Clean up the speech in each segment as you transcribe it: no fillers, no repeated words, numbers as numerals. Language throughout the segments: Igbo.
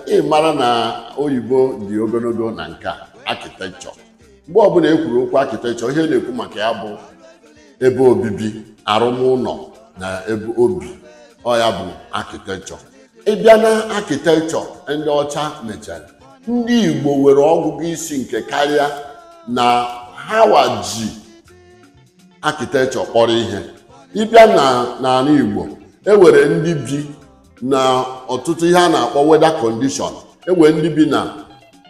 ị mara na oyibo dị ogologo na nka architecture. Mgbe ọbụla ekwuru okwu architecture, ihe na-ekwu maka ya bụ ebe obibi, arụmụlọ na ebe obi. Ọ ya bụ architecture. Ịbịa na architecture ndị ọcha mechara, ndị Igbo nwere ọgụgụ isi nke karịa na ha waji architecture kpọrọ ihe. Ịbịa n'ala Igbo, enwere ndị bi na ọtụtụ ihe a na-akpọ weather condition. Enwere ndị bi na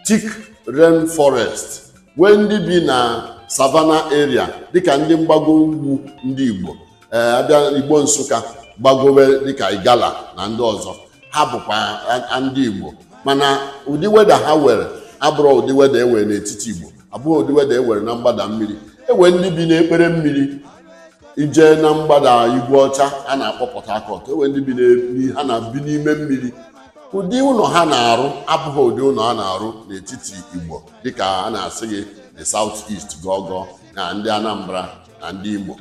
thick rainforest, nwee ndị bi na savannah area dịka ndị mgbago ugwu ndị Igbo. Abịa Igbo Nsụka gbagowe dịka Igala na ndị ọzọ, ha bụkwa ndị Igbo. Mana ụdị weda ha were abụrụ ụdị weda ewere n'etiti Igbo, abụghị ụdị weda ewere na mgbada mmiri. Enwere ndị bi n'ekpere mmiri. Ije na mgbada Igwe ọcha a na-akpọ Port Harcourt, enwere ndị bi ha na-bi n'ime mmiri. Ụdị ụlọ ha na-arụ abụghị ụdị ụlọ ha na-arụ n'etiti Igbo, dịka a na-asị gị the South-East gọgọ na ndị Anambra na ndị Imo,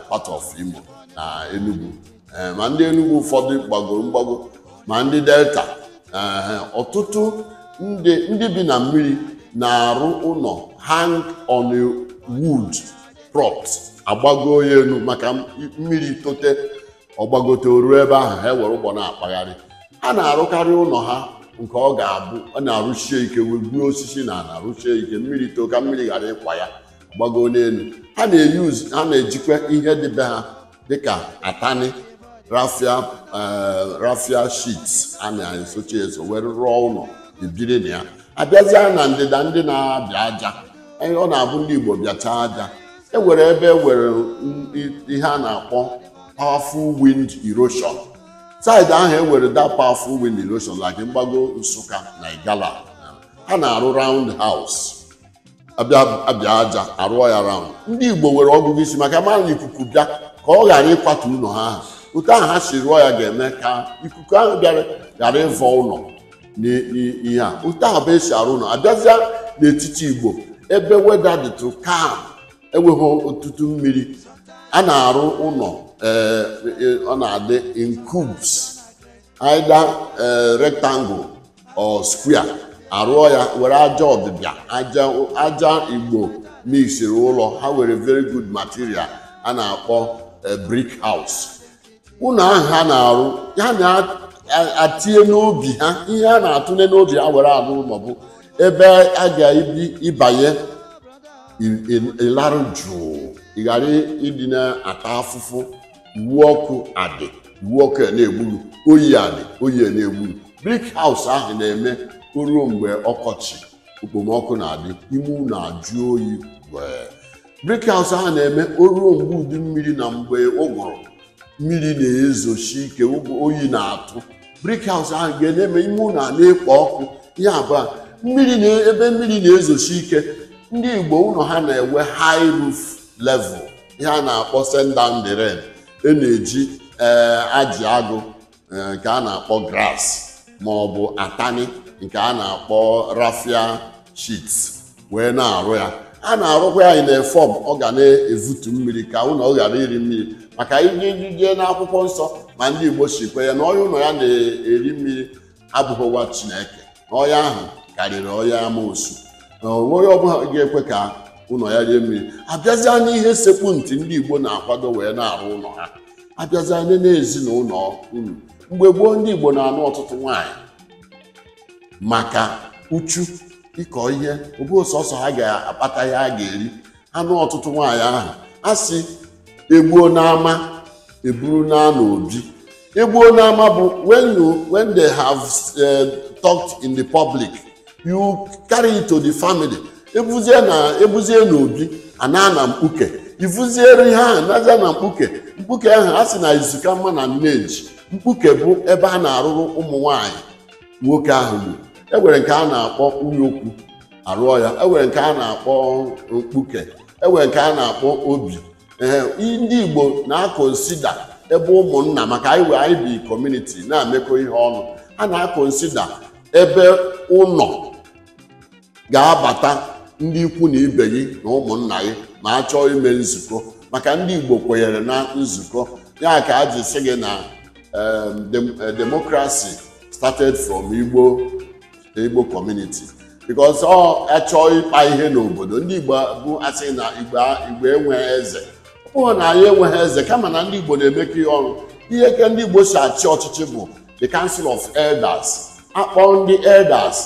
part of Imo na Enugu. Ma ndị Enugu ụfọdụ gbagoro mgbago, ma ndị Delta. Ọtụtụ ndị bi na mmiri na-arụ ụlọ hang on a wood props, agbago ya elu maka mmiri tote ọgbagote oru ebe ahụ, ha were ụgbọ na-akpagharị. Ha na-arụkarị ụlọ ha nke ọ ga-abụ ọ na-arụchie ike, wegbuo osisi na arụchie ike, mmiri too ka mmiri ghara ịkwa ya, gbago n'elu. Ha na-ejikwa ihe dị be ha dịka atani, rafia sheets a na-esochi eso were rụọ ụlọ ebiri na ya. Abịazịa na ndịda ndị na-abịa aja, ọ na-abụ ndị Igbo bịacha aja, enwere ebe ewere ihe a na-akpọ powerful wind erosion. Side ahụ enwere that powerful wind erosion like mgbago Nsụka na Igala. Ha na-arụ round house, abịa aja arụọ ya round. Ndị Igbo nwere ọgụgụ isi maka mara ikuku bịa ka ọ ghara ịkwatu ụlọ ha. Otu ahụ ha si rụọ ya ga-eme ka ikuku ahụ bịara ghara ịvọ ụlọ n'ihe a. Otu ahụ bụ esi arụ ụlọ. Abịazịa n'etiti Igbo ebe weda dịtụ calm, enweghị ọtụtụ mmiri, a na-arụ ụlọ ọ na-adị in cubes, either rectangle or square. Arụọ ya were aja ọdịbịa, aja Igbo mixiri ụlọ ha were very good material a na-akpọ brick house. Ụlọ ahụ ha na-arụ ya na-atinye n'obi ha, ihe a na-atụnye n'obi ha were arụ ụlọ bụ ebe a ga-ịbanye ịlarụ jụụ, ị ghara ịdị na-ata afụfụ, iwu ọkụ adị, iwu ọkụ na-egburu, oyi adị, oyi na-egburu. Brick house ahụ na-eme ruo mgbe ọkọchị okpomọkụ na-adị, ime ụlọ ajụ oyi. Brick house ahụ na-eme ruo mgbe ụdị mmiri na mgbe ụgụrụ mmiri na-ezochi ike, oyi na-atụ. Brick house ahụ ga-eme ime ụlọ na-ekpo ọkụ. Ihe abụọ ebe mmiri na-ezochi ike, ndị Igbo ụlọ ha na-enwe high roof level, ihe a na-akpọ send down the rain. Na-eji ajị agụ nke a na-akpọ grass ma ọ bụ atani nke a na-akpọ raffia sheets wee na-arụ ya. A na-arụkwa ya in a form ọ ga na-evutu mmiri ka ụlọ ọ ghara iri mmiri, maka ije n'akwụkwọ nsọ ma ndị Igbo sikwa ya na ọya ụlọ ya na-eri mmiri abụghị nwa Chineke, na ọya ahụ karịrị ọya amoosu. Onye ọbụla ga-ekwe ka ụlọ ya rie mmiri. Abịazịa n'ihe sekpu ntị ndị Igbo na-akwado wee na-arụ ụlọ ha. Abịazịa n'ezinụlọ unu. Mgbe gboo ndị Igbo na-anụ ọtụtụ nwaanyị maka uchu ịkọ ihe, ọ bụ sọsọ ha ga-akpata ihe ha ga-eri. Ha nụ ọtụtụ nwaanyị ahụ, a sị egbuo n'ama eburu n'obi. Egbuo n'ama bụ when they have talked in the public, you carry it to the family. Ebuzie n'obi ana na mkpuke, ivuziere ihe ahụ naza na mkpuke ahụ a sị na izuka mma na nneji. Mkpuke bụ ebe a na-arụrụ ụmụ nwanyị nwoke ahụ bụ. Enwere nke a na-akpọ nwunye okwu arụọ ya, enwere nke a na-akpọ mkpuke, enwere nke a na-akpọ obi. Ndị Igbo na-akọnsida ebe ụmụnna, maka anyị bi community na-emekọ ihe ọnụ, a na-akọnsida ebe ụlọ ga-abata ndị ikwu na ibe gị na ụmụnna gị ma a chọọ ime nzukọ, maka ndị Igbo kwenyere na nzukọ. Ya ka a ji sị gị na democracy started from Igbo community, because ọ achọọ ịkpa ihe n'obodo. Ndị Igbo bụ asị na Igbo enweghị eze. Ọ bụrụ na anyị enweghị eze, kama na ndị Igbo na-emekọ ihe ọrụ. Ihe ka ndị Igbo si achị ọchịchị bụ the Council of Elders. Akpọ ndị elders,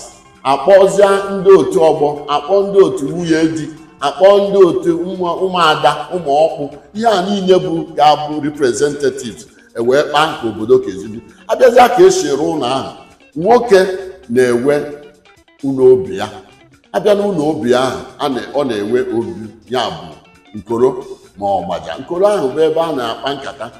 akpọzie ndị otu ọgbọ, akpọ ndị otu nwunye di, akpọ ndị otu ụmụada, ụmụ ọkpụ. Ihe a niile bụ ga-abụ representatives ewee kpaa nke obodo ka ezibi. Abịazịa ka esi rụọ ụlọ ahụ, nwoke na-ewe ụlọ obi ya. Abịa n'ụlọ obi ahụ ọ na-ewe obi ya bụ nkoro ma ọgbaja. Nkoro ahụ bụ ebe a na-akpa nkata.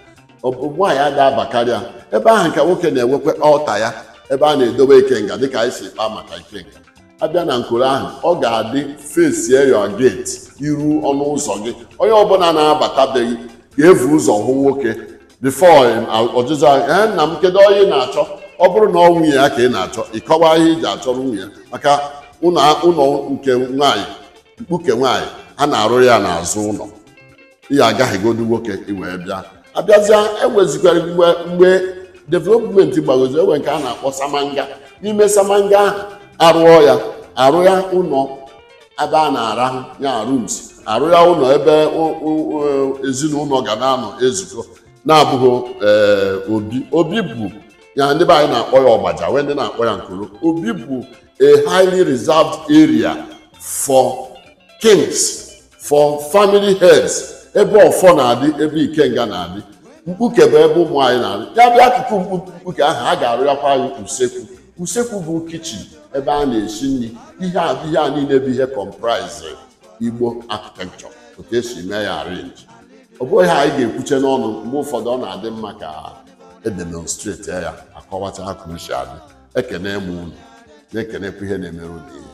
Nwaanyị ada-abakarịa ebe ahụ ka nwoke na-ewekwa ọta ya, ebe a na-edobe ikenga dịka anyị si kpaa maka ikenga. Abịa na nkoro ahụ, ọ ga-adị face your gate, iru ọnụ ụzọ gị. Onye ọbụla na-abatabeghị ga-evu ụzọ hụ nwoke before ọjụjụ nna m kedu onye ị na-achọ. Ọ bụrụ na ọ nwunye ya ka ị na-achọ, ịkọwa ihe iji achọrọ nwunye ya, maka ụlọ nke nwaanyị, mkpuke nwaanyị a na-arụ ya n'azụ ụlọ. Ị agaghịgodu nwoke iwee bịa. Abịazịa ewezikwara mgbe development gbagozi, enwe nke a na-akpọ samanga. N'ime samanga ahụ arụ ya ụlọ ebe a na-arahụ ya rooms, arụ ya ụlọ ebe ezinụlọ ga na-anọ ezukọ, na-abụghị obi bụ ya ndị be anyị na-akpọ ya ọgbaja, wee ndị na-akpọ ya nkoro. Obi bụ a highly reserved area for kings, for family heads, ebe ọfọ na-adị, ebe ikenga na-adị. Mkpuke bụ ebe ụmụ anyị na-adị. Ya bịa akụkụ mkpuke ahụ, a ga-arụ yakwa anyị usekwu. Usekwu bụ kichin, ebe a na-esi nri. Ihe a niile bụ ihe comprise Igbo architecture, otu esi mee ya arrange. Ọ bụghị ihe anyị ga-ekwuche n'ọnụ. Mgbe ụfọdụ ọ na-adị mma ka edemonstrate ya, akọwacha ka o si adị. Ekene m unu, na-ekenekwa ihe na-emere unu ihe.